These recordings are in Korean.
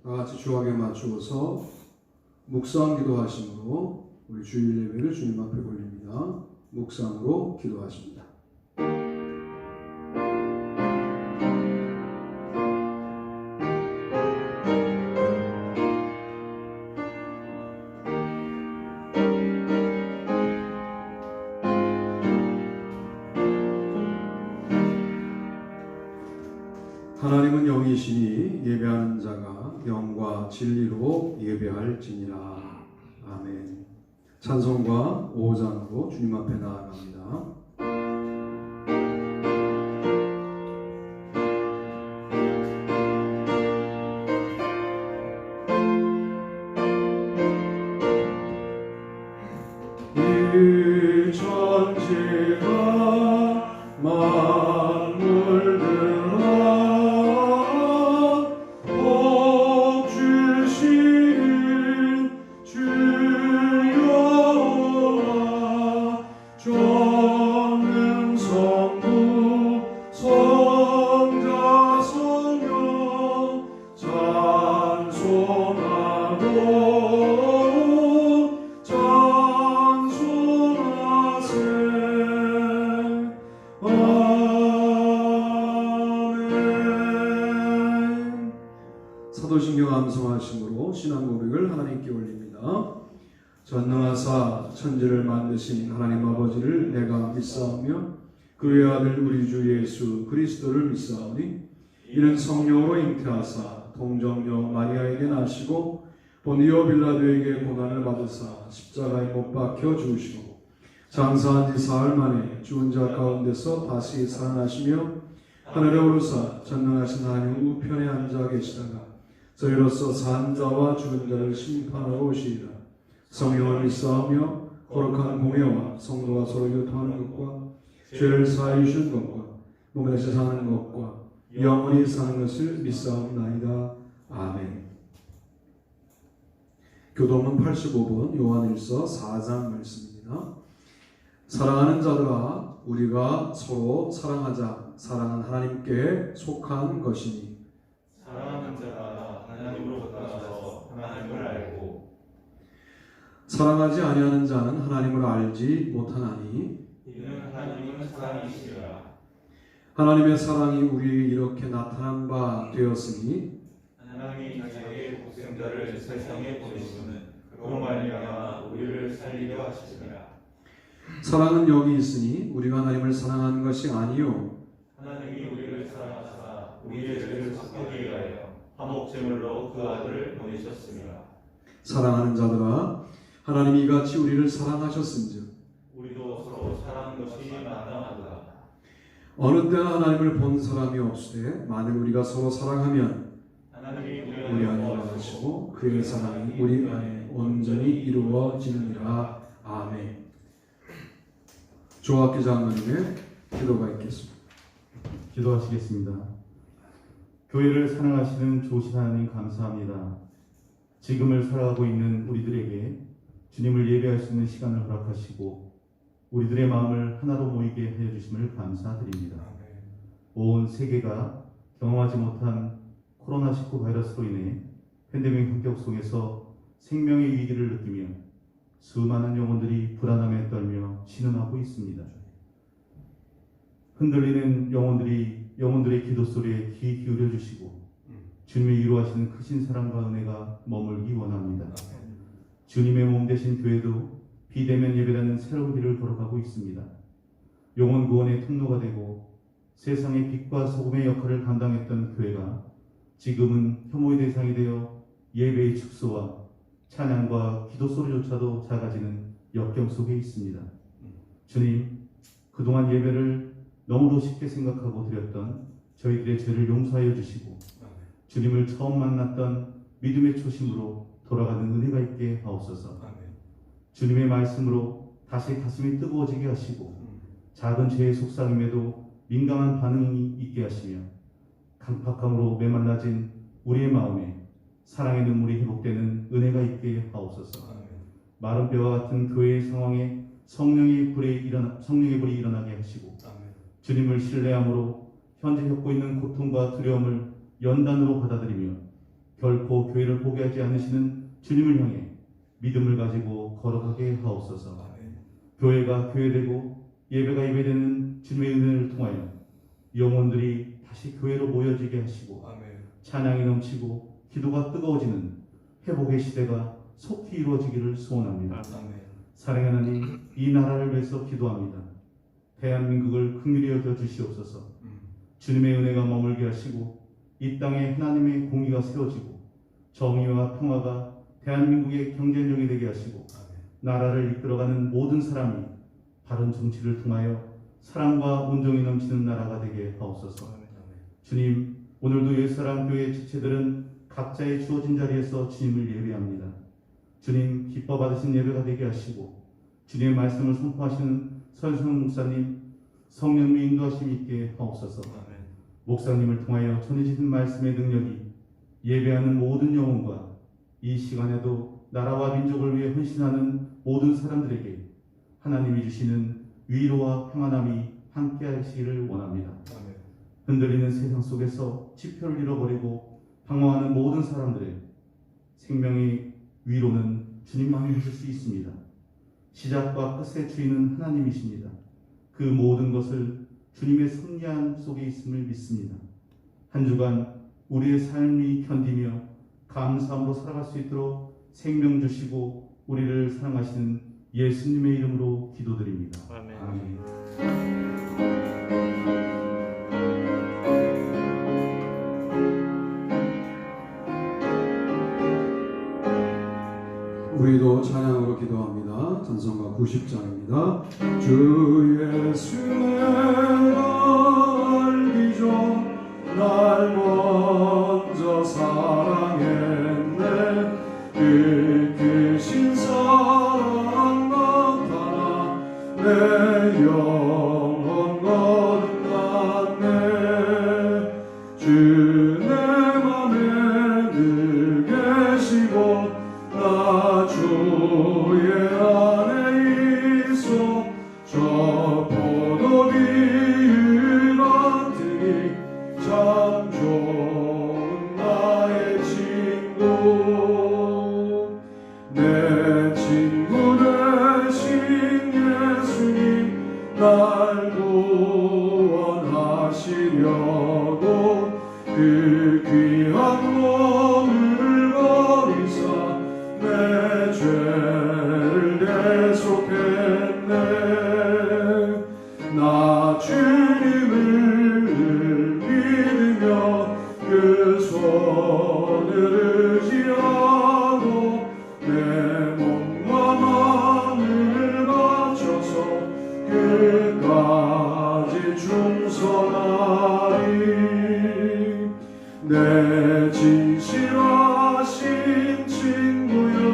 다 같이 주악에 맞추어서 묵상 기도하심으로 우리 주일 예배를 주님 앞에 올립니다. 묵상으로 기도하십니다. 하나님은 영이시니 예배하는 자가 영과 진리로 예배할지니라. 아멘. 찬송가 5장으로 주님 앞에 나아갑니다. 이 천지가 만물들아 사도신경 암송하심으로 신앙 고백을 하나님께 올립니다. 전능하사 천지를 만드신 하나님 아버지를 내가 믿사오며 그의 아들 우리 주 예수 그리스도를 믿사오니 이는 성령으로 잉태하사 동정녀 마리아에게 나시고 본디오 빌라도에게 고난을 받으사 십자가에 못 박혀 죽으시고 장사한 지 사흘 만에 죽은 자 가운데서 다시 살아나시며 하늘에 오르사 전능하신 하나님 우편에 앉아 계시다가 저희로서 산 자와 죽은 자를 심판하러 오시리라. 성령을 믿사오며 거룩한 공예와 성도가 서로 교통하는 것과 죄를 사하여 주시는 것과 몸에서 사는 것과 영원히 사는 것을 믿사옵나이다. 아멘. 교도문 85번 요한일서 4장 말씀입니다. 사랑하는 자들아 우리가 서로 사랑하자. 사랑은 하나님께 속한 것이니 사랑하는 자가 하나님으로부터 나서 하나님을 알고 사랑하지 아니하는 자는 하나님을 알지 못하나니 이는 하나님은 사랑이시라. 하나님의 사랑이 우리에게 이렇게 나타난 바 되었으니 하나님이 자기의 독생자를 세상에 보내시는 그로 말미암아 우리를 살리려 하시니라. 사랑은 여기 있으니 우리가 하나님을 사랑하는 것이 아니요 하나님이 우리를 사랑하사 우리의 죄를 삭하기 위하여 화목제물로 그 아들을 보내셨습니다. 사랑하는 자들아 하나님이 이같이 우리를 사랑하셨은즉 우리도 서로 사랑하는 것이 마땅하다. 어느 때나 하나님을 본 사람이 없으되 만일 우리가 서로 사랑하면 하나님이 우리 안에 거하시고 그의 사랑이 우리 안에 온전히 이루어지느니라. 아멘. 조학기 장로님의 기도가 있겠습니다. 기도하시겠습니다. 교회를 사랑하시는 좋으신 하나님 감사합니다. 지금을 살아가고 있는 우리들에게 주님을 예배할 수 있는 시간을 허락하시고 우리들의 마음을 하나로 모이게 하여 주심을 감사드립니다. 온 세계가 경험하지 못한 코로나19 바이러스로 인해 팬데믹 환경 속에서 생명의 위기를 느끼며 수많은 영혼들이 불안함에 떨며 신음하고 있습니다. 흔들리는 영혼들의 기도 소리에 귀 기울여 주시고 주님의 이루하시는 크신 사랑과 은혜가 머물기 원합니다. 주님의 몸 되신 교회도 비대면 예배라는 새로운 길을 걸어가고 있습니다. 영혼 구원의 통로가 되고 세상의 빛과 소금의 역할을 감당했던 교회가 지금은 혐오의 대상이 되어 예배의 축소와 찬양과 기도 소리조차도 작아지는 역경 속에 있습니다. 주님, 그동안 예배를 너무도 쉽게 생각하고 드렸던 저희들의 죄를 용서하여 주시고 주님을 처음 만났던 믿음의 초심으로 돌아가는 은혜가 있게 하옵소서. 주님의 말씀으로 다시 가슴이 뜨거워지게 하시고 작은 죄의 속삭임에도 민감한 반응이 있게 하시며 강팍함으로 메말라진 우리의 마음에 사랑의 눈물이 회복되는 은혜가 있게 하옵소서. 마른 뼈와 같은 교회의 상황에 성령의 불이 일어나게 하시고 주님을 신뢰함으로 현재 겪고 있는 고통과 두려움을 연단으로 받아들이며 결코 교회를 포기하지 않으시는 주님을 향해 믿음을 가지고 걸어가게 하옵소서. 교회가 교회되고 예배가 예배되는 주님의 은혜를 통하여 영혼들이 다시 교회로 모여지게 하시고 찬양이 넘치고 기도가 뜨거워지는 회복의 시대가 속히 이루어지기를 소원합니다. 사랑의 하나님, 이 나라를 위해서 기도합니다. 대한민국을 긍휼히 여겨 주시옵소서. 주님의 은혜가 머물게 하시고 이 땅에 하나님의 공의가 세워지고 정의와 평화가 대한민국의 경쟁력이 되게 하시고 나라를 이끌어가는 모든 사람이 바른 정치를 통하여 사랑과 온정이 넘치는 나라가 되게 하옵소서. 주님, 오늘도 옛사랑교회 지체들은 각자의 주어진 자리에서 주님을 예배합니다. 주님, 기뻐 받으신 예배가 되게 하시고 주님의 말씀을 선포하시는 서유성 목사님, 성령의 인도하심이 있게 하옵소서. 목사님을 통하여 전해지는 말씀의 능력이 예배하는 모든 영혼과 이 시간에도 나라와 민족을 위해 헌신하는 모든 사람들에게 하나님이 주시는 위로와 평안함이 함께 하시기를 원합니다. 흔들리는 세상 속에서 지표를 잃어버리고 방황하는 모든 사람들의 생명의 위로는 주님만이 해줄 수 있습니다. 시작과 끝의 주인은 하나님이십니다. 그 모든 것을 주님의 섭리함 속에 있음을 믿습니다. 한 주간 우리의 삶이 견디며 감사함으로 살아갈 수 있도록 생명 주시고 우리를 사랑하시는 예수님의 이름으로 기도드립니다. 아멘. 우리도 찬양으로 기도합니다. 찬송가 90장입니다. 주 예수 내가 알기 전 날 먼저 사랑했네. 그 크신 사랑 나타나 내 영혼 거듭났네. 주 내 맘에 늘 계시고 나 주의 안에 있어. 저 포도비유 같으니 참 좋은 나의 친구. 내 친구 되신 예수님 날 구원하시려고 그 귀한 몸을 버리사 내 죄를 대속했네. 나 주님을 믿으며 그 손을 의지하고 내 몸과 마음을 바쳐서 끝까지 충성하리. 내 진실하신 친구여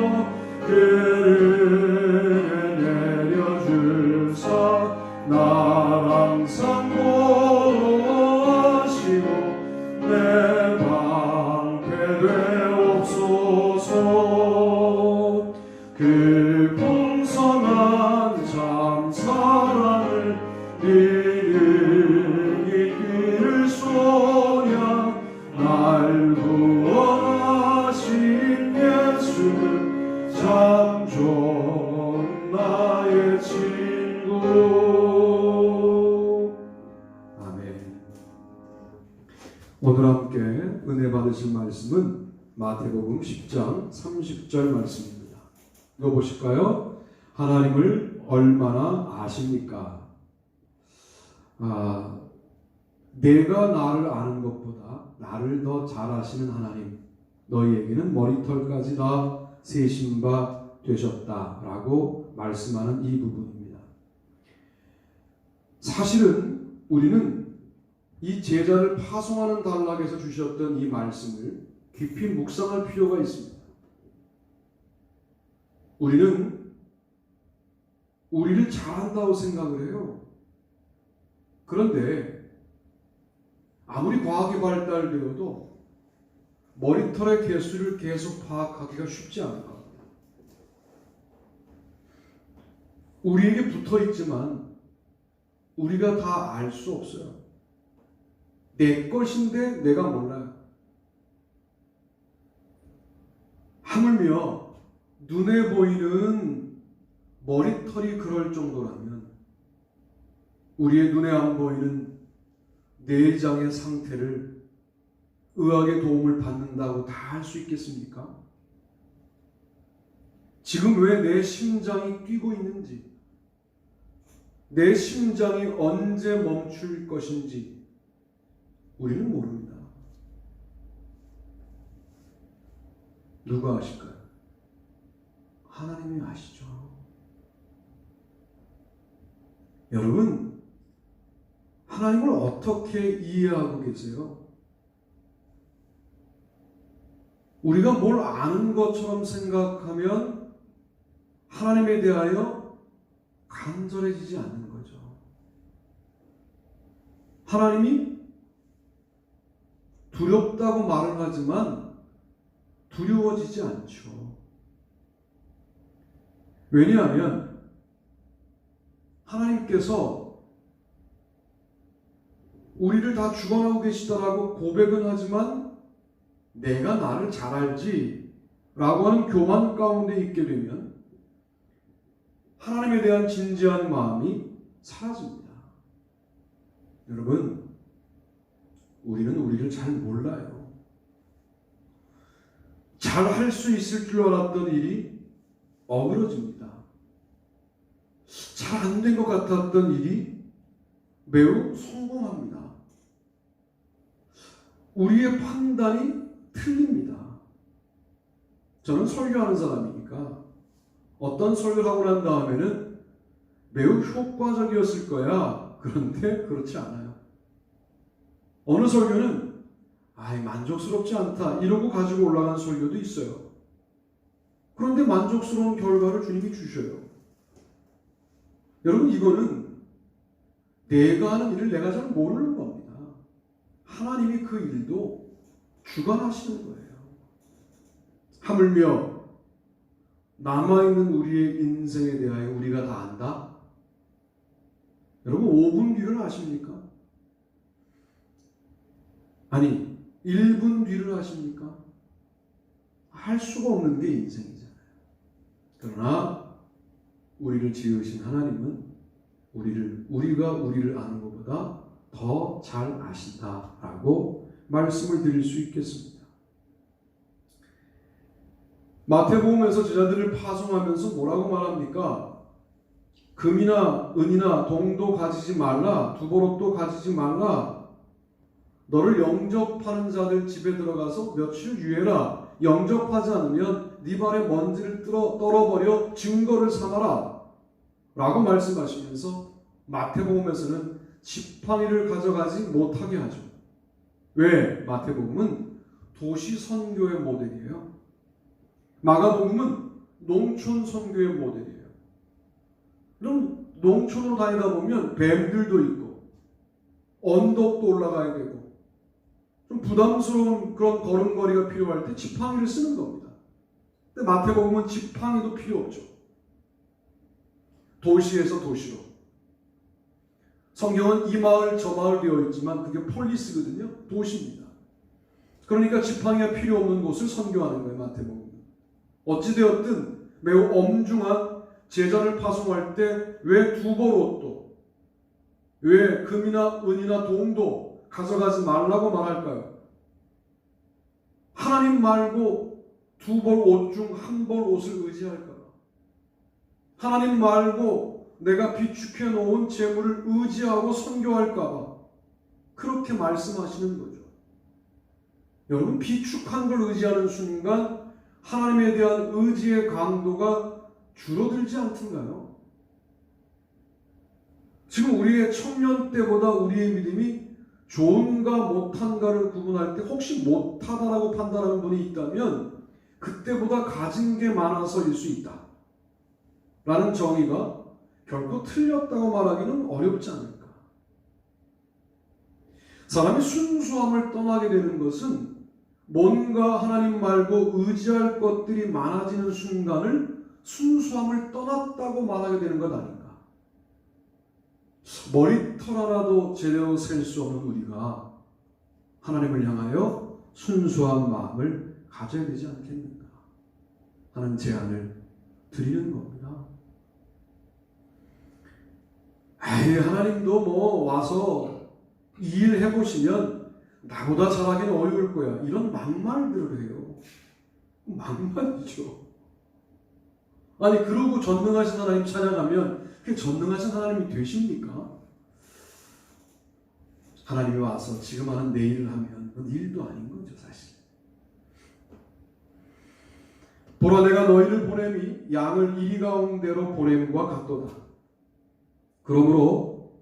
그를 내려주사 날 항상 보호하시고 내 방패 되옵소서. 그 풍성한 참 사랑을 이르는 길을 소냐. 날 구원하신 예수는 참 좋은 나의 친구. 아멘. 오늘 함께 은혜 받으실 말씀은 마태복음 10장 30절 말씀입니다. 읽어보실까요? 하나님을 얼마나 아십니까? 내가 나를 아는 것보다 나를 더 잘 아시는 하나님, 너희에게는 머리털까지 다 세신 바 되셨다라고 말씀하는 이 부분입니다. 사실은 우리는 이 제자를 파송하는 단락에서 주셨던 이 말씀을 깊이 묵상할 필요가 있습니다. 우리는 우리를 잘한다고 생각을 해요. 그런데 아무리 과학이 발달되어도 머리털의 개수를 계속 파악하기가 쉽지 않을 겁니다. 우리에게 붙어있지만 우리가 다 알 수 없어요. 내 것인데 내가 몰라요. 하물며 눈에 보이는 머리털이 그럴 정도라면 우리의 눈에 안 보이는 내장의 상태를 의학의 도움을 받는다고 다 할 수 있겠습니까? 지금 왜 내 심장이 뛰고 있는지, 내 심장이 언제 멈출 것인지 우리는 모릅니다. 누가 아실까요? 하나님이 아시죠. 여러분, 하나님을 어떻게 이해하고 계세요? 우리가 뭘 아는 것처럼 생각하면 하나님에 대하여 간절해지지 않는 거죠. 하나님이 두렵다고 말을 하지만 두려워지지 않죠. 왜냐하면 하나님께서 우리를 다 주관하고 계시다라고 고백은 하지만 내가 나를 잘 알지 라고 하는 교만 가운데 있게 되면 하나님에 대한 진지한 마음이 사라집니다. 여러분, 우리는 우리를 잘 몰라요. 잘 할 수 있을 줄 알았던 일이 어그러집니다. 잘 안 된 것 같았던 일이 매우 성공합니다. 우리의 판단이 틀립니다. 저는 설교하는 사람이니까 어떤 설교를 하고 난 다음에는 매우 효과적이었을 거야. 그런데 그렇지 않아요. 어느 설교는 만족스럽지 않다 이러고 가지고 올라간 설교도 있어요. 그런데 만족스러운 결과를 주님이 주셔요. 여러분, 이거는 내가 하는 일을 내가 잘 모르는 겁니다. 하나님이 그 일도 주관하시는 거예요. 하물며 남아있는 우리의 인생에 대하여 우리가 다 안다? 여러분, 5분 뒤를 아십니까? 아니, 1분 뒤를 아십니까? 할 수가 없는 게 인생이잖아요. 그러나 우리를 지으신 하나님은 우리가 우리를 아는 것보다 더 잘 아신다라고 말씀을 드릴 수 있겠습니다. 마태복음에서 제자들을 파송하면서 뭐라고 말합니까? 금이나 은이나 동도 가지지 말라, 두보롯도 가지지 말라. 너를 영접하는 자들 집에 들어가서 며칠 유예라. 영접하지 않으면 네 발에 먼지를 떨어버려 증거를 삼아라 라고 말씀하시면서 마태복음에서는 지팡이를 가져가지 못하게 하죠. 왜? 마태복음은 도시 선교의 모델이에요. 마가복음은 농촌 선교의 모델이에요. 그럼 농촌으로 다니다 보면 뱀들도 있고 언덕도 올라가야 되고 좀 부담스러운 그런 걸음걸이가 필요할 때 지팡이를 쓰는 겁니다. 근데 마태복음은 지팡이도 필요 없죠. 도시에서 도시로. 성경은 이 마을 저 마을 되어 있지만 그게 폴리스거든요. 도시입니다. 그러니까 지팡이가 필요 없는 곳을 선교하는 거예요. 마태복음은. 어찌되었든 매우 엄중한 제자를 파송할 때 왜 두보롯도, 왜 금이나 은이나 동도 가져가지 말라고 말할까요? 하나님 말고 두 벌 옷 중 한 벌 옷을 의지할까 봐. 하나님 말고 내가 비축해 놓은 재물을 의지하고 선교할까 봐. 그렇게 말씀하시는 거죠. 여러분, 비축한 걸 의지하는 순간 하나님에 대한 의지의 강도가 줄어들지 않던가요? 지금 우리의 청년 때보다 우리의 믿음이 좋은가 못한가를 구분할 때 혹시 못하다라고 판단하는 분이 있다면 그때보다 가진 게 많아서일 수 있다 라는 정의가 결코 틀렸다고 말하기는 어렵지 않을까. 사람이 순수함을 떠나게 되는 것은 뭔가 하나님 말고 의지할 것들이 많아지는 순간을 순수함을 떠났다고 말하게 되는 것 아닌가. 머리털 하나도 제대로 셀 수 없는 우리가 하나님을 향하여 순수한 마음을 가져야 되지 않겠는가. 하는 제안을 드리는 겁니다. 아이, 하나님도 뭐 와서 이 일 해보시면 나보다 잘하기는 어려울 거야, 이런 막말들을 해요. 막말이죠. 아니, 그러고 전능하신 하나님 찬양하면 그게 전능하신 하나님이 되십니까? 하나님이 와서 지금 하는 내 일을 하면 그건 일도 아닌 거죠, 사실. 보라, 내가 너희를 보냄이 양을 이리 가운데로 보냄과 같도다. 그러므로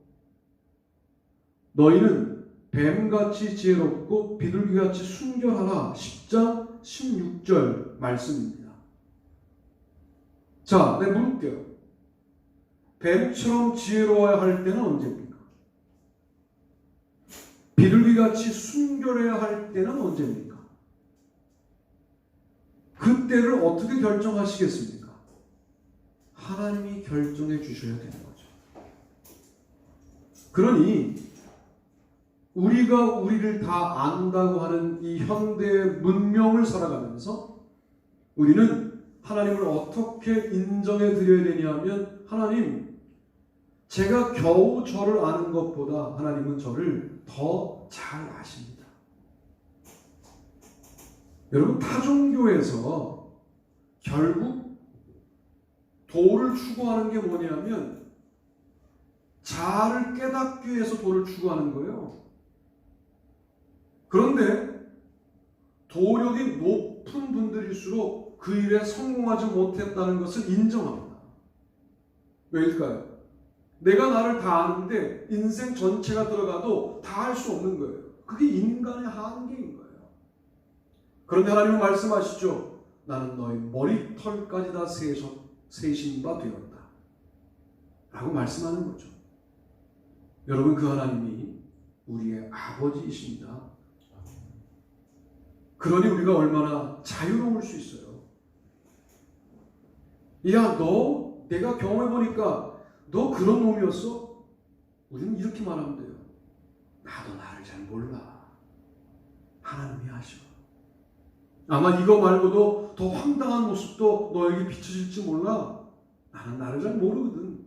너희는 뱀같이 지혜롭고 비둘기같이 순결하라. 10장 16절 말씀입니다. 자, 내가 물을게요. 뱀처럼 지혜로워야 할 때는 언제입니까? 비둘기같이 순결해야 할 때는 언제입니까? 그때를 어떻게 결정하시겠습니까? 하나님이 결정해 주셔야 되는 거죠. 그러니 우리가 우리를 다 안다고 하는 이 현대 문명을 살아가면서 우리는 하나님을 어떻게 인정해 드려야 되냐면, 하나님, 제가 겨우 저를 아는 것보다 하나님은 저를 더 잘 아십니다. 여러분, 타종교에서 결국 도를 추구하는 게 뭐냐면 자아를 깨닫기 위해서 도를 추구하는 거예요. 그런데 도력이 높은 분들일수록 그 일에 성공하지 못했다는 것을 인정합니다. 왜일까요? 내가 나를 다 아는데 인생 전체가 들어가도 다 할 수 없는 거예요. 그게 인간의 한계인 거예요. 그런데 하나님은 말씀하시죠. 나는 너희 머리털까지 다 세신 바 되었다 라고 말씀하는 거죠. 여러분, 그 하나님이 우리의 아버지이십니다. 그러니 우리가 얼마나 자유로울 수 있어요. 야, 너 내가 경험해보니까 너 그런 놈이었어? 우리는 이렇게 말하면 돼요. 나도 나를 잘 몰라. 하나님이 아셔. 아마 이거 말고도 더 황당한 모습도 너에게 비춰질지 몰라. 나는 나를 잘 모르거든.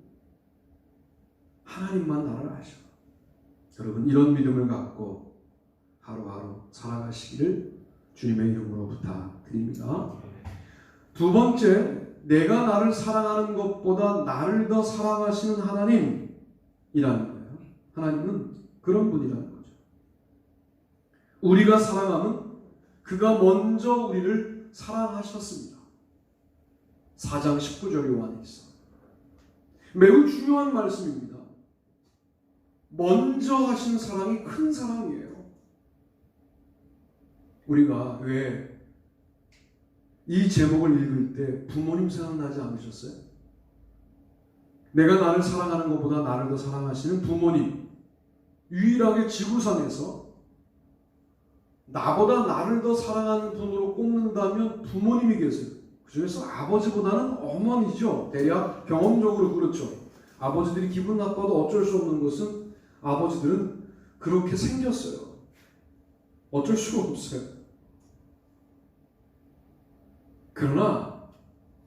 하나님만 나를 아셔. 여러분, 이런 믿음을 갖고 하루하루 살아가시기를 주님의 이름으로 부탁드립니다. 두 번째, 내가 나를 사랑하는 것보다 나를 더 사랑하시는 하나님이라는 거예요. 하나님은 그런 분이라는 거죠. 우리가 사랑하면 그가 먼저 우리를 사랑하셨습니다. 4장 19절 요한에 있어. 매우 중요한 말씀입니다. 먼저 하신 사랑이 큰 사랑이에요. 우리가 왜 이 제목을 읽을 때 부모님 생각나지 않으셨어요? 내가 나를 사랑하는 것보다 나를 더 사랑하시는 부모님. 유일하게 지구상에서 나보다 나를 더 사랑하는 분으로 꼽는다면 부모님이 계세요. 그중에서 아버지보다는 어머니죠. 대략 경험적으로 그렇죠. 아버지들이 기분 나빠도 어쩔 수 없는 것은 아버지들은 그렇게 생겼어요. 어쩔 수가 없어요. 그러나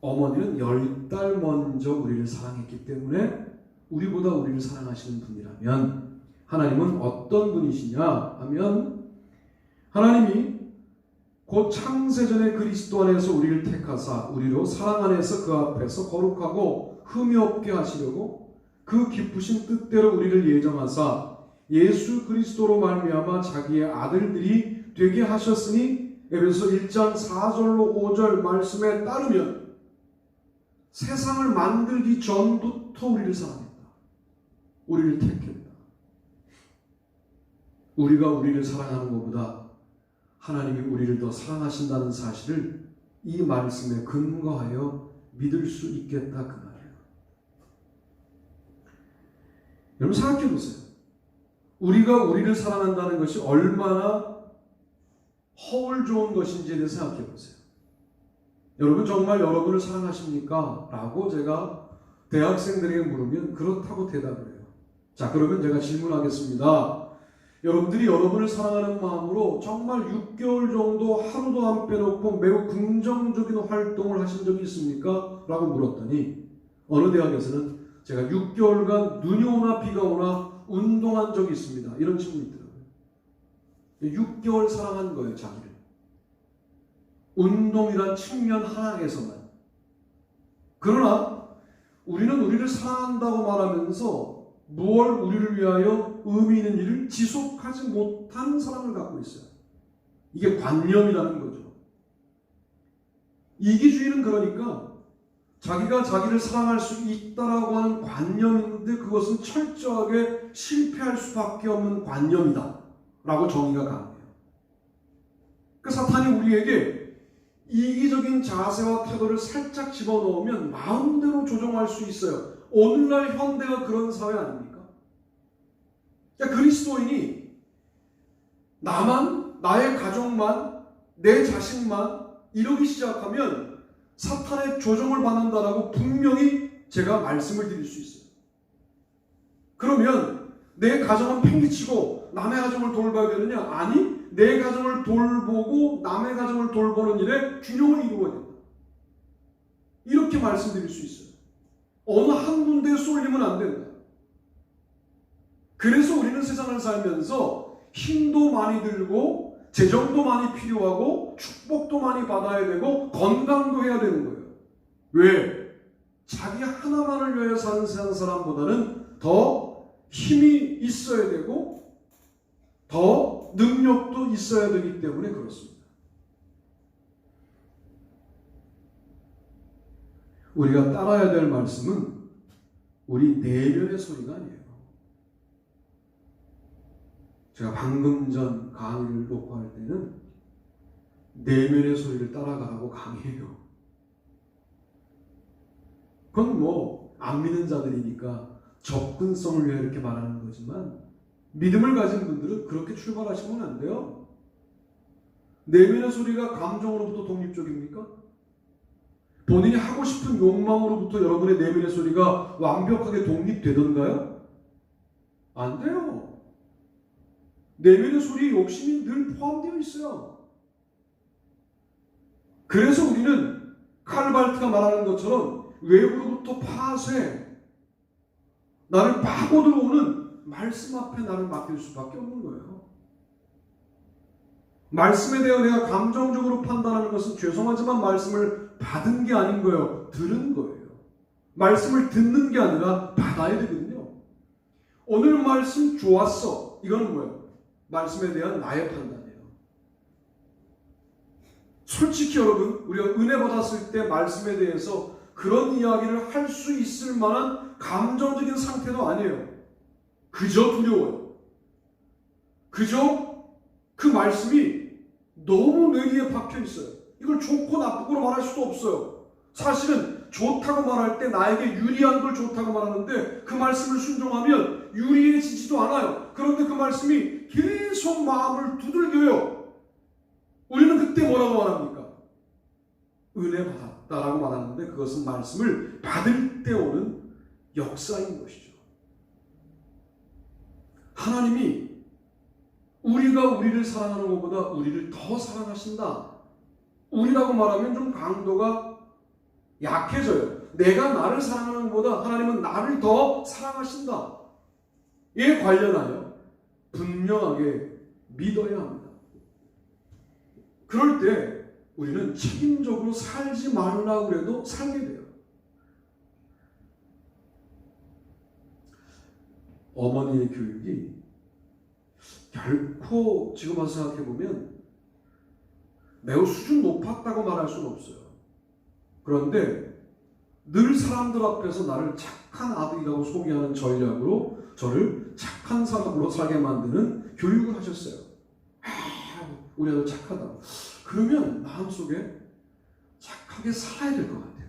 어머니는 10달 먼저 우리를 사랑했기 때문에 우리보다 우리를 사랑하시는 분이라면, 하나님은 어떤 분이시냐 하면, 하나님이 곧 창세전에 그리스도 안에서 우리를 택하사 우리로 사랑 안에서 그 앞에서 거룩하고 흠이 없게 하시려고 그 기쁘신 뜻대로 우리를 예정하사 예수 그리스도로 말미암아 자기의 아들들이 되게 하셨으니, 에베소 1장 4절로 5절 말씀에 따르면 세상을 만들기 전부터 우리를 사랑했다. 우리를 택했다. 우리가 우리를 사랑하는 것보다 하나님이 우리를 더 사랑하신다는 사실을 이 말씀에 근거하여 믿을 수 있겠다, 그 말이에요. 여러분, 생각해 보세요. 우리가 우리를 사랑한다는 것이 얼마나 허울 좋은 것인지에 대해서 생각해 보세요. 여러분, 정말 여러분을 사랑하십니까? 라고 제가 대학생들에게 물으면 그렇다고 대답을 해요. 자, 그러면 제가 질문하겠습니다. 여러분들이 여러분을 사랑하는 마음으로 정말 6개월 정도 하루도 안 빼놓고 매우 긍정적인 활동을 하신 적이 있습니까? 라고 물었더니 어느 대학에서는 제가 6개월간 눈이 오나 비가 오나 운동한 적이 있습니다. 이런 친구 있더라고요. 6개월 사랑한 거예요, 자기를. 운동이란 측면 하나에서만. 그러나 우리는 우리를 사랑한다고 말하면서 무얼 우리를 위하여 의미 있는 일을 지속하지 못한 사랑을 갖고 있어요. 이게 관념이라는 거죠. 이기주의는 그러니까 자기가 자기를 사랑할 수 있다라고 하는 관념인데 그것은 철저하게 실패할 수밖에 없는 관념이다 라고 정의가 가능해요. 그 사탄이 우리에게 이기적인 자세와 태도를 살짝 집어넣으면 마음대로 조종할 수 있어요. 오늘날 현대가 그런 사회 아닙니까? 그리스도인이 나만, 나의 가족만, 내 자식만 이러기 시작하면 사탄의 조종을 받는다라고 분명히 제가 말씀을 드릴 수 있어요. 그러면 내 가정은 팽개치고 남의 가정을 돌봐야 되느냐? 아니, 내 가정을 돌보고 남의 가정을 돌보는 일에 균형을 이루어야 된다. 이렇게 말씀드릴 수 있어요. 어느 한 군데에 쏠리면 안 된다. 그래서 우리는 세상을 살면서 힘도 많이 들고 재정도 많이 필요하고 축복도 많이 받아야 되고 건강도 해야 되는 거예요. 왜? 자기 하나만을 위하여 사는 세상 사람보다는 더 힘이 있어야 되고 더 능력도 있어야 되기 때문에 그렇습니다. 우리가 따라야 될 말씀은 우리 내면의 소리가 아니에요. 제가 방금 전 강의를 놓고 할 때는 내면의 소리를 따라가라고 강의해요. 그건 안 믿는 자들이니까 접근성을 위해 이렇게 말하는 거지만 믿음을 가진 분들은 그렇게 출발하시면 안 돼요. 내면의 소리가 감정으로부터 독립적입니까? 본인이 하고 싶은 욕망으로부터 여러분의 내면의 소리가 완벽하게 독립되던가요? 안 돼요. 내면의 소리에 욕심이 늘 포함되어 있어요. 그래서 우리는 칼발트가 말하는 것처럼 외부로부터 파쇄, 나를 파고 들어오는 말씀 앞에 나를 맡길 수밖에 없는 거예요. 말씀에 대해 내가 감정적으로 판단하는 것은 죄송하지만 말씀을 받은 게 아닌 거예요. 들은 거예요. 말씀을 듣는 게 아니라 받아야 되거든요. 오늘 말씀 좋았어. 이거는 뭐예요? 말씀에 대한 나의 판단이에요. 솔직히 여러분, 우리가 은혜 받았을 때 말씀에 대해서 그런 이야기를 할 수 있을 만한 감정적인 상태도 아니에요. 그저 두려워요. 그저 그 말씀이 너무 뇌리에 박혀 있어요. 이걸 좋고 나쁘고 말할 수도 없어요. 사실은 좋다고 말할 때 나에게 유리한 걸 좋다고 말하는데 그 말씀을 순종하면 유리해지지도 않아요. 그런데 그 말씀이 계속 마음을 두들겨요. 우리는 그때 뭐라고 말합니까? 은혜 받았다라고 말하는데 그것은 말씀을 받을 때 오는 역사인 것이죠. 하나님이 우리가 우리를 사랑하는 것보다 우리를 더 사랑하신다. 우리라고 말하면 좀 강도가 약해져요. 내가 나를 사랑하는 것보다 하나님은 나를 더 사랑하신다. 이에 관련하여 분명하게 믿어야 합니다. 그럴 때 우리는 책임적으로 살지 말라고 해도 살게 돼요. 어머니의 교육이 결코 지금 와서 생각해보면 매우 수준 높았다고 말할 수는 없어요. 그런데 늘 사람들 앞에서 나를 착한 아들이라고 소개하는 전략으로 저를 착한 사람으로 살게 만드는 교육을 하셨어요. 우리 아들 착하다. 그러면 마음속에 착하게 살아야 될 것 같아요.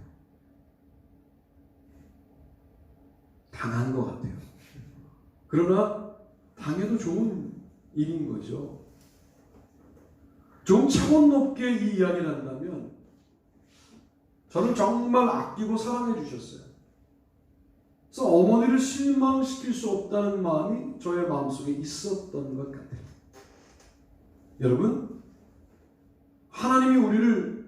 당한 것 같아요. 그러나 당해도 좋은 일인 거죠. 좀 차원 높게 이 이야기를 한다면 저를 정말 아끼고 사랑해 주셨어요. 그래서 어머니를 실망시킬 수 없다는 마음이 저의 마음속에 있었던 것 같아요. 여러분, 하나님이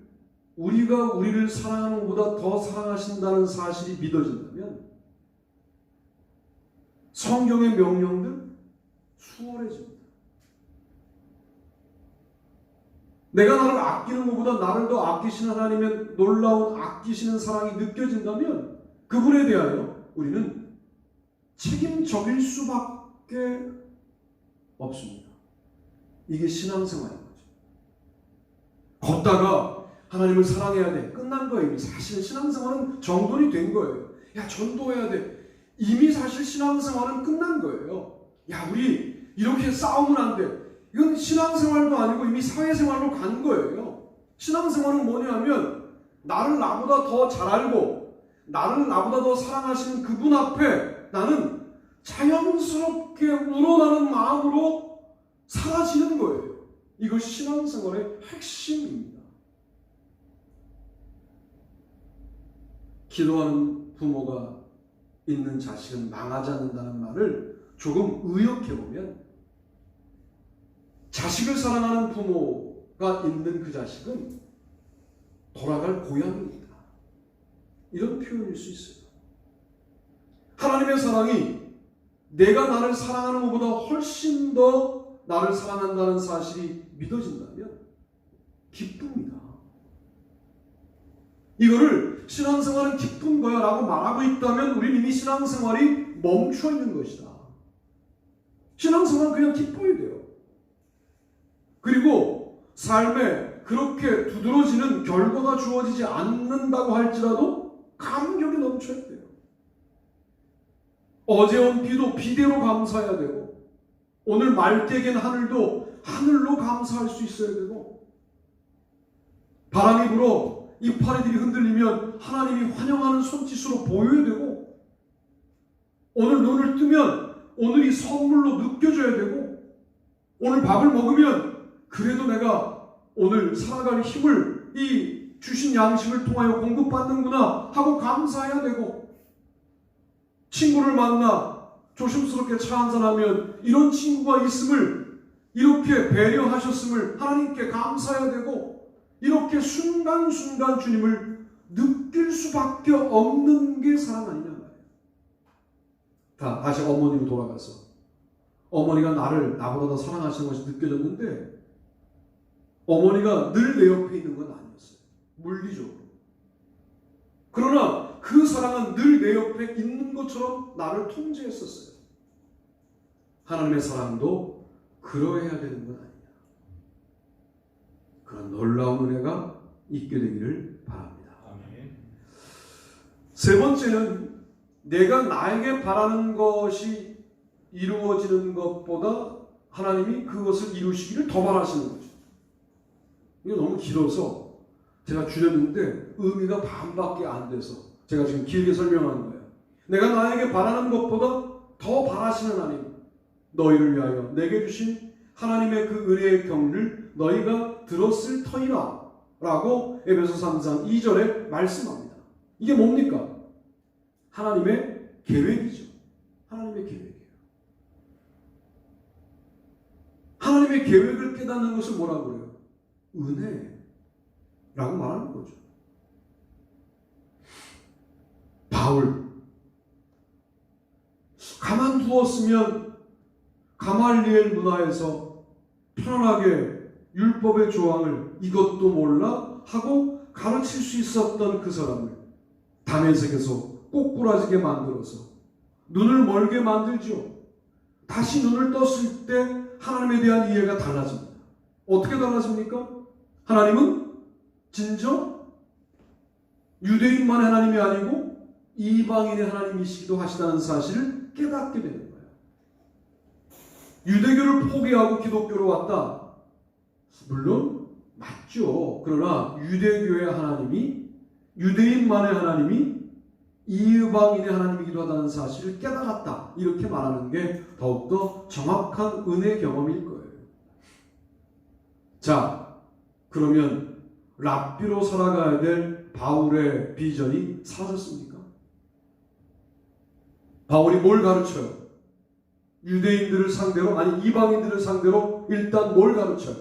우리가 우리를 사랑하는 것보다 더 사랑하신다는 사실이 믿어진다면 성경의 명령들 수월해집니다. 내가 나를 아끼는 것보다 나를 더 아끼시는 하나님의 놀라운 아끼시는 사랑이 느껴진다면 그분에 대하여 우리는 책임적일 수밖에 없습니다. 이게 신앙생활인 거죠. 걷다가 하나님을 사랑해야 돼. 끝난 거예요. 사실 신앙생활은 정돈이 된 거예요. 야, 전도해야 돼. 이미 사실 신앙생활은 끝난 거예요. 야, 우리 이렇게 싸우면 안 돼. 이건 신앙생활도 아니고 이미 사회생활로 간 거예요. 신앙생활은 뭐냐면 나를 나보다 더 잘 알고 나를 나보다 더 사랑하시는 그분 앞에 나는 자연스럽게 우러나는 마음으로 사라지는 거예요. 이것이 신앙생활의 핵심입니다. 기도하는 부모가 있는 자식은 망하지 않는다는 말을 조금 의역해보면 자식을 사랑하는 부모가 있는 그 자식은 돌아갈 고향입니다. 이런 표현일 수 있어요. 하나님의 사랑이 내가 나를 사랑하는 것보다 훨씬 더 나를 사랑한다는 사실이 믿어진다면 기쁩니다. 이거를 신앙생활은 기쁜 거야 라고 말하고 있다면 우리는 이미 신앙생활이 멈춰 있는 것이다. 신앙생활은 그냥 기뻐야 돼요. 그리고 삶에 그렇게 두드러지는 결과가 주어지지 않는다고 할지라도 감격이 넘쳐야 돼요. 어제 온 비도 비대로 감사해야 되고 오늘 맑게 갠 하늘도 하늘로 감사할 수 있어야 되고 바람이 불어 이파리들이 흔들리면 하나님이 환영하는 손짓으로 보여야 되고 오늘 눈을 뜨면 오늘이 선물로 느껴져야 되고 오늘 밥을 먹으면 그래도 내가 오늘 살아갈 힘을 이 주신 양식을 통하여 공급받는구나 하고 감사해야 되고 친구를 만나 조심스럽게 차 한잔하면 이런 친구가 있음을 이렇게 배려하셨음을 하나님께 감사해야 되고 이렇게 순간순간 주님을 느낄 수밖에 없는 게 사랑 아니냐 말이에요. 다시 어머니로 돌아가서 어머니가 나보다 더 사랑하시는 것이 느껴졌는데 어머니가 늘 내 옆에 있는 건 아니었어요. 물리적으로. 그러나 그 사랑은 늘 내 옆에 있는 것처럼 나를 통제했었어요. 하나님의 사랑도 그러해야 되는 건 아니냐. 그런 놀라운 은혜가 있게 되기를 바랍니다. 아멘. 세 번째는 내가 나에게 바라는 것이 이루어지는 것보다 하나님이 그것을 이루시기를 더 바라시는 거죠. 이거 너무 길어서 제가 줄였는데 의미가 반밖에 안 돼서 제가 지금 길게 설명하는 거예요. 내가 나에게 바라는 것보다 더 바라시는 하나님, 너희를 위하여 내게 주신 하나님의 그 은혜의 경륜을 너희가 들었을 터이라 라고 에베소 3장 2절에 말씀합니다. 이게 뭡니까? 하나님의 계획이죠. 하나님의 계획이에요. 하나님의 계획을 깨닫는 것을 뭐라고 그래요? 은혜라고 말하는 거죠. 바울 가만두었으면 가말리엘 문화에서 편안하게 율법의 조항을 이것도 몰라 하고 가르칠 수 있었던 그 사람을 다메섹에서 꼬꾸라지게 만들어서 눈을 멀게 만들죠. 다시 눈을 떴을 때 하나님에 대한 이해가 달라집니다. 어떻게 달라집니까? 하나님은 진정 유대인만의 하나님이 아니고 이방인의 하나님이시기도 하시다는 사실을 깨닫게 되는 거예요. 유대교를 포기하고 기독교로 왔다. 물론 맞죠. 그러나 유대교의 하나님이 유대인만의 하나님이 이방인의 하나님이기도 하다는 사실을 깨달았다. 이렇게 말하는 게 더욱더 정확한 은혜 경험일 거예요. 자, 그러면 랍비로 살아가야 될 바울의 비전이 사라졌습니까? 바울이 뭘 가르쳐요? 유대인들을 상대로, 아니 이방인들을 상대로 일단 뭘 가르쳐요?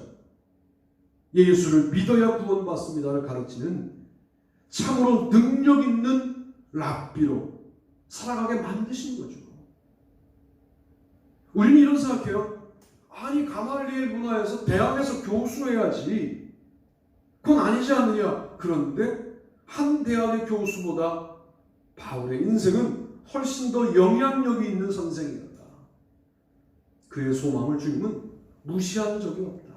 예수를 믿어야 구원받습니다를 가르치는 참으로 능력 있는 랍비로 살아가게 만드신 거죠. 우리는 이런 생각해요. 아니 가말리엘 문화에서 대학에서 교수해야지. 그건 아니지 않느냐. 그런데 한 대학의 교수보다 바울의 인생은 훨씬 더 영향력이 있는 선생이었다. 그의 소망을 주님은 무시한 적이 없다.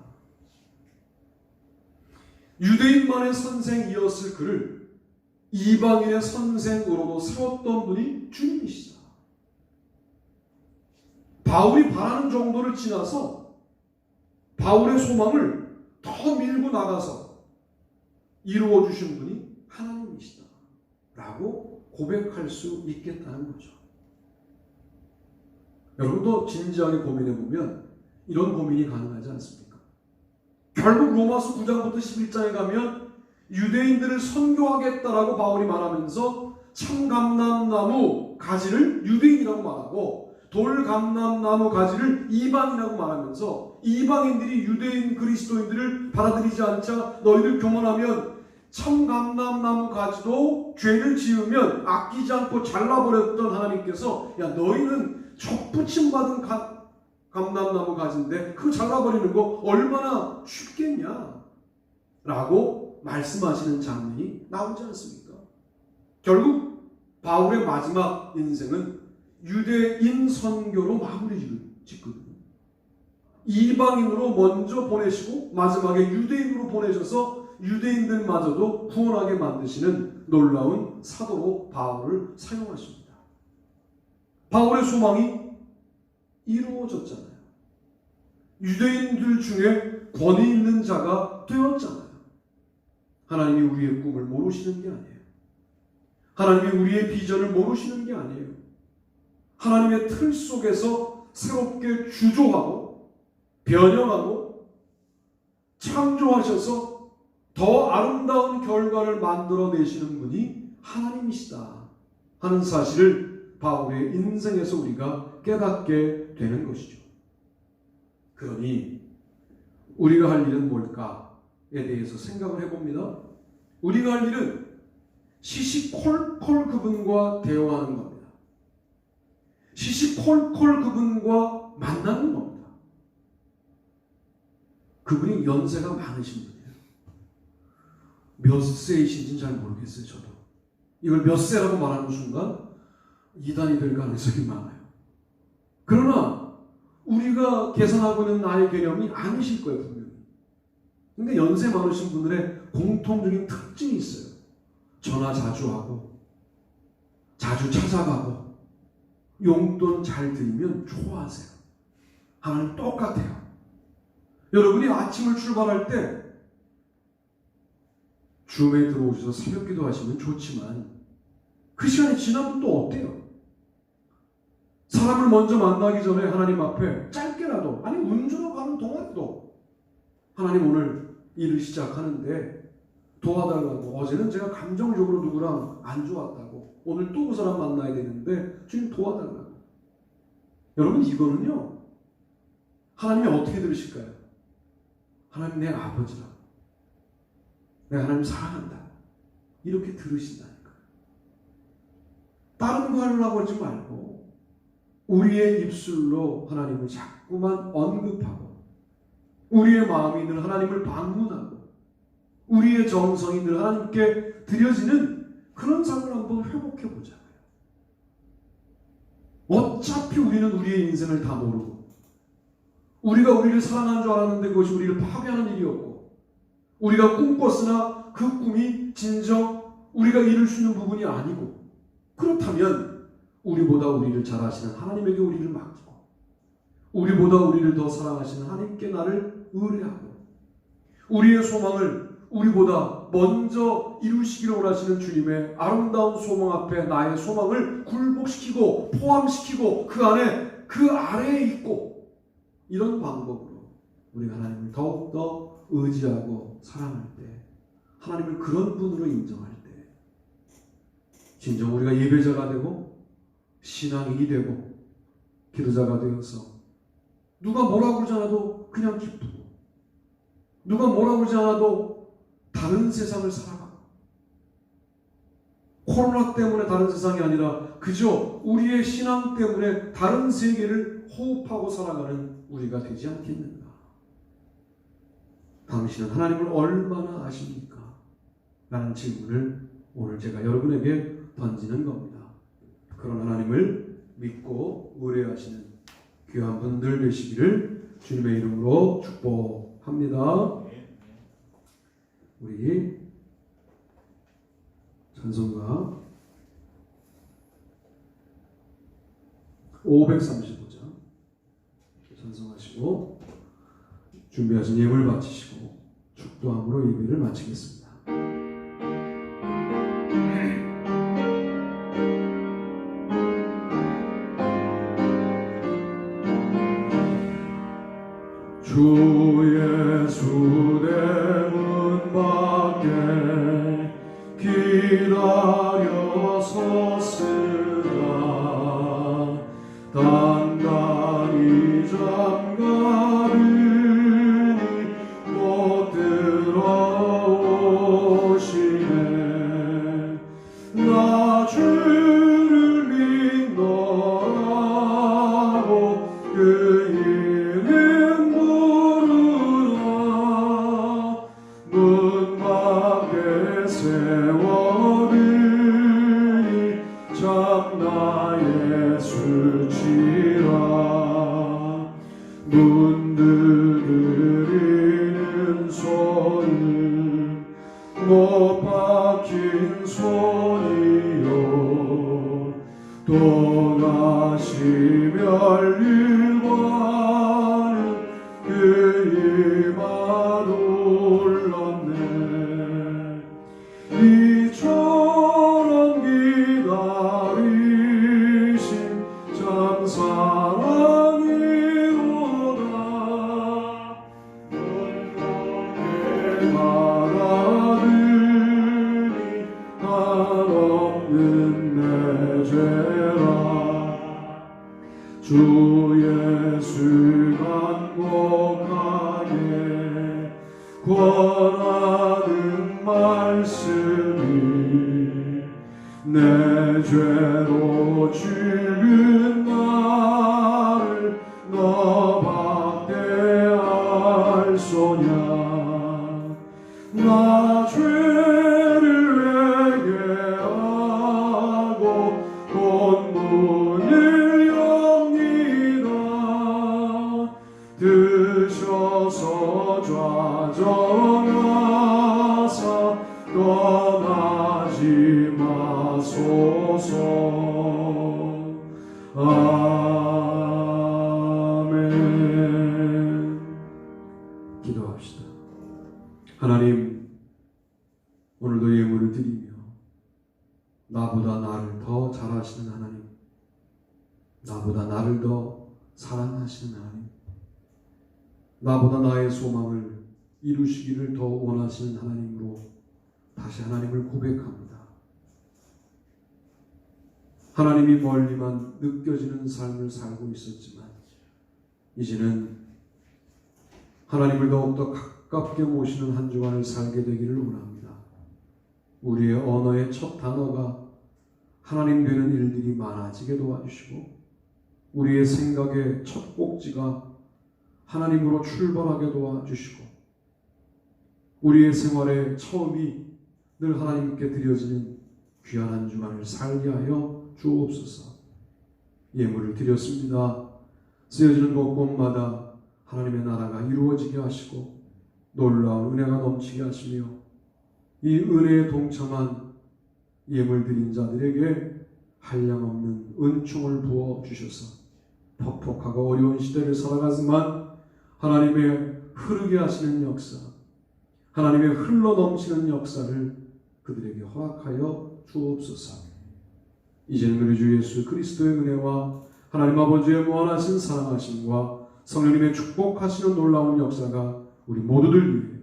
유대인만의 선생이었을 그를 이방인의 선생으로도 세웠던 분이 주님이시다. 바울이 바라는 정도를 지나서 바울의 소망을 더 밀고 나가서 이루어 주신 분이 하나님이시다 라고 고백할 수 있겠다는 거죠. 여러분도 진지하게 고민해 보면 이런 고민이 가능하지 않습니까? 결국 로마서 9장부터 11장에 가면 유대인들을 선교하겠다라고 바울이 말하면서 참감람나무 가지를 유대인이라고 말하고 돌감람나무 가지를 이방이라고 말하면서 이방인들이 유대인 그리스도인들을 받아들이지 않자 너희들 교만하면 참감람나무 가지도 죄를 지으면 아끼지 않고 잘라버렸던 하나님께서 야 너희는 족붙임 받은 감람나무 가지인데 그거 잘라버리는 거 얼마나 쉽겠냐 라고 말씀하시는 장면이 나오지 않습니까? 결국 바울의 마지막 인생은 유대인 선교로 마무리 짓거든요. 이방인으로 먼저 보내시고 마지막에 유대인으로 보내셔서 유대인들마저도 구원하게 만드시는 놀라운 사도로 바울을 사용하십니다. 바울의 소망이 이루어졌잖아요. 유대인들 중에 권위 있는 자가 되었잖아요. 하나님이 우리의 꿈을 모르시는 게 아니에요. 하나님이 우리의 비전을 모르시는 게 아니에요. 하나님의 틀 속에서 새롭게 주조하고 변형하고 창조하셔서 더 아름다운 결과를 만들어내시는 분이 하나님이시다 하는 사실을 바울의 인생에서 우리가 깨닫게 되는 것이죠. 그러니 우리가 할 일은 뭘까에 대해서 생각을 해봅니다. 우리가 할 일은 시시콜콜 그분과 대화하는 겁니다. 시시콜콜 그분과 만나는 겁니다. 그분이 연세가 많으신 분이에요. 몇 세이신지는 잘 모르겠어요. 저도 이걸 몇 세라고 말하는 순간 이단이 될 가능성이 많아요. 그러나 우리가 계산하고 있는 나이 개념이 아니실 거예요. 분명히. 근데 연세 많으신 분들의 공통적인 특징이 있어요. 전화 자주 하고 자주 찾아가고 용돈 잘 드리면 좋아하세요. 하나님 똑같아요. 여러분이 아침을 출발할 때 줌에 들어오셔서 새벽 기도하시면 좋지만 그 시간이 지나면 또 어때요? 사람을 먼저 만나기 전에 하나님 앞에 짧게라도 아니 운전하고 가는 동안에도 하나님 오늘 일을 시작하는데 도와달라고 어제는 제가 감정적으로 누구랑 안 좋았다고 오늘 또 그 사람 만나야 되는데 주님 도와달라고. 여러분 이거는요 하나님이 어떻게 들으실까요? 하나님 내 아버지라고 내가 하나님 사랑한다 이렇게 들으신다니까요. 다른 거 하려고 하지 말고 우리의 입술로 하나님을 자꾸만 언급하고 우리의 마음이 늘 하나님을 방문하고 우리의 정성이 늘 하나님께 드려지는 그런 삶을 한번 회복해 보자고요. 어차피 우리는 우리의 인생을 다 모르고 우리가 우리를 사랑하는 줄 알았는데 그것이 우리를 파괴하는 일이었고 우리가 꿈꿨으나 그 꿈이 진정 우리가 이룰 수 있는 부분이 아니고 그렇다면 우리보다 우리를 잘 아시는 하나님에게 우리를 맡기고 우리보다 우리를 더 사랑하시는 하나님께 나를 의뢰하고 우리의 소망을 우리보다 먼저 이루시기를 원하시는 주님의 아름다운 소망 앞에 나의 소망을 굴복시키고 포함시키고 그 안에 그 아래에 있고 이런 방법으로 우리가 하나님을 더욱더 의지하고 사랑할 때 하나님을 그런 분으로 인정할 때 진정 우리가 예배자가 되고 신앙인이 되고 기도자가 되어서 누가 뭐라고 그러지 않아도 그냥 기쁘고 누가 뭐라고 그러지 않아도 다른 세상을 살아가고 코로나 때문에 다른 세상이 아니라 그저 우리의 신앙 때문에 다른 세계를 호흡하고 살아가는 우리가 되지 않겠는가? 당신은 하나님을 얼마나 아십니까? 라는 질문을 오늘 제가 여러분에게 던지는 겁니다. 그런 하나님을 믿고 의뢰하시는 귀한 분들 되시기를 주님의 이름으로 축복합니다. 우리 찬송가 535장 찬송하시고 준비하신 예물 바치시고 축도함으로 예배를 마치겠습니다. 주 예수 대문 밖에 기다려 섰으나 단단히 잠가르니 못 들어오시네. 나 주를 믿노라고 그 이름 부르라. 문 밖에 세워두니 참나 예수치라. 문 두드리는 손은 못 박힌 손이요 또다시 멸류관은 그 이마 눌렀네. 이처럼 기다리신 참 사랑이로다. 눈먼게 바라드니 한없는 내 죄라. 주 예수 간곡하게 권하는 말씀이 내 죄로 죽은 나를 너밖에 알소냐. 나 죄를 회개하고 곧 문을 엽니다. 드셔서 좌정하사 떠나지 마소서. 아멘. 기도합시다. 하나님, 오늘도 예물을 드리며 나보다 나를 더 잘 아시는 하나님, 나보다 나를 더 사랑하시는 하나님, 나보다 나의 소망을 이루시기를 더 원하시는 하나님으로 다시 하나님을 고백합니다. 하나님이 멀리만 느껴지는 삶을 살고 있었지만 이제는 하나님을 더욱더 가깝게 모시는 한 주간을 살게 되기를 원합니다. 우리의 언어의 첫 단어가 하나님 되는 일들이 많아지게 도와주시고 우리의 생각의 첫 꼭지가 하나님으로 출발하게 도와주시고 우리의 생활의 처음이 늘 하나님께 드려지는 귀한 한 주간을 살게 하여 주옵소서. 예물을 드렸습니다. 쓰여지는 곳곳마다 하나님의 나라가 이루어지게 하시고 놀라운 은혜가 넘치게 하시며 이 은혜에 동참한 예물 드린 자들에게 한량없는 은총을 부어주셔서 퍽퍽하고 어려운 시대를 살아가지만 하나님의 흐르게 하시는 역사, 하나님의 흘러넘치는 역사를 그들에게 허락하여 주옵소서. 이제는 우리 주 예수 그리스도의 은혜와 하나님 아버지의 무한하신 사랑하심과 성령님의 축복하시는 놀라운 역사가 우리 모두들 위해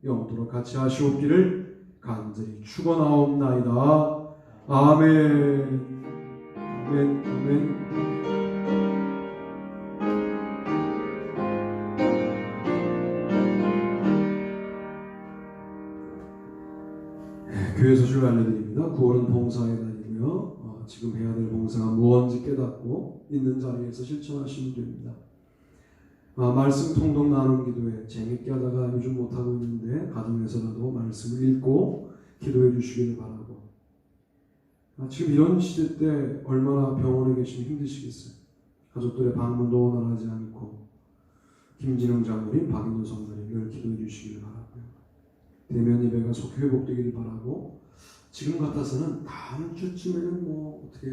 영원토록 같이 하시옵기를 간절히 축원하옵나이다. 아멘. 아멘, 아멘. 교회 소식을 알려드립니다. 9월은 봉사의 달이고요. 지금 해야 될 봉사가 무언지 깨닫고 있는 자리에서 실천하시면 됩니다. 말씀 통독 나눔 기도회 재밌게 하다가 요즘 못하고 있는데 가정에서라도 말씀을 읽고 기도해 주시기를 바라고, 지금 이런 시대 때 얼마나 병원에 계시면 힘드시겠어요. 가족들의 방문도 원활하지 않고 김진영 장로님, 박인도 성도님 늘 기도해 주시기를 바라고요. 대면 예배가 속 회복되기를 바라고, 지금 같아서는 다음 주쯤에는 뭐 어떻게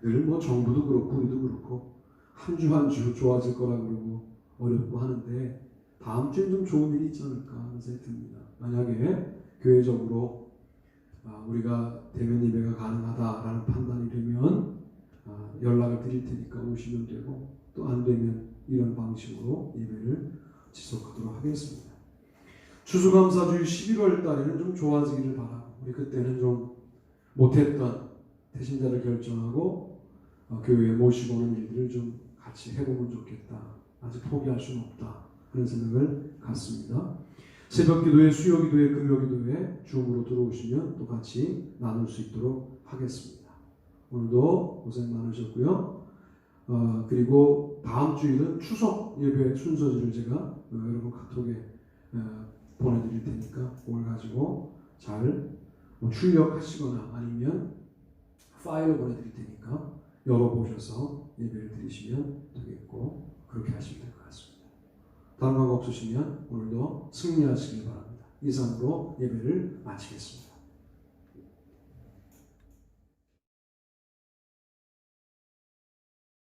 늘 뭐 정부도 그렇고 우리도 그렇고 한 주 한 주 좋아질 거라 그러고 어렵고 하는데 다음 주엔 좀 좋은 일이 있지 않을까 하는 생각이 듭니다. 만약에 교회적으로 우리가 대면 예배가 가능하다라는 판단이 되면 연락을 드릴 테니까 오시면 되고, 또 안 되면 이런 방식으로 예배를 지속하도록 하겠습니다. 추수감사주일 11월 달에는 좀 좋아지기를 바라고, 우리 그때는 좀 못했던 태신자를 결정하고 교회에 모시고 오는 일들을 좀 같이 해보면 좋겠다. 아직 포기할 수는 없다 하는 생각을 갖습니다. 새벽기도회, 수요기도회, 금요기도회 줌으로 들어오시면 또 같이 나눌 수 있도록 하겠습니다. 오늘도 고생 많으셨고요. 그리고 다음 주일은 추석 예배 순서지를 제가 여러분 카톡에 보내드릴 테니까 그걸 가지고 잘 출력하시거나 아니면 파일을 보내드릴 테니까 열어보셔서 예배를 드리시면 되겠고, 그렇게 하시면 될 것 같습니다. 다른 거 없으시면 오늘도 승리하시길 바랍니다. 이상으로 예배를 마치겠습니다.